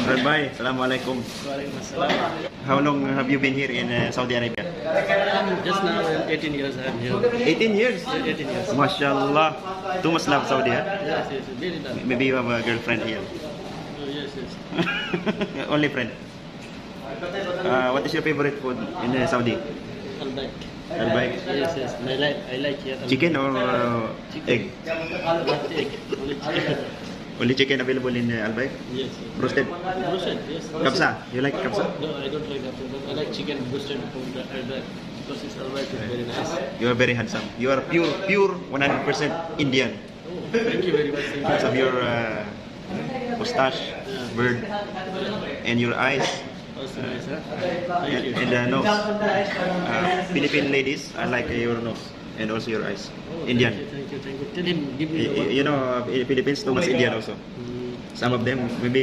Brad Bay, Assalamualaikum. Waalaikumsalam. How long have you been here in Saudi Arabia? Just now, 18 years I am here. 18 years. 18 years. MashaAllah. Too much love Saudi, huh? Yes, yes, very nice. Maybe you have a girlfriend here. Oh, yes, yes. Only friend. What is your favorite food in Saudi? Albaik. Albaik. Yes, yes. I like here. Chicken or egg? Not egg. Only chicken. Only chicken available in Albaik? Yes, yes. Roasted? Roasted, yes. Kapsa? You like kapsa? No, I don't like that. But I like chicken roasted from the Albaik. Because it's Albaik is very nice. You are very handsome. You are pure 100% Indian. Oh, thank you very much. Thank Because you. of your mustache, beard, and your eyes. Also nice, huh? Thank you. And the nose. Philippine ladies, I like your nose and also your eyes. Oh, Indian. Thank you, thank you. Tell him, give me the one. You know, Philippines too much Indian also. Mm. Some of them maybe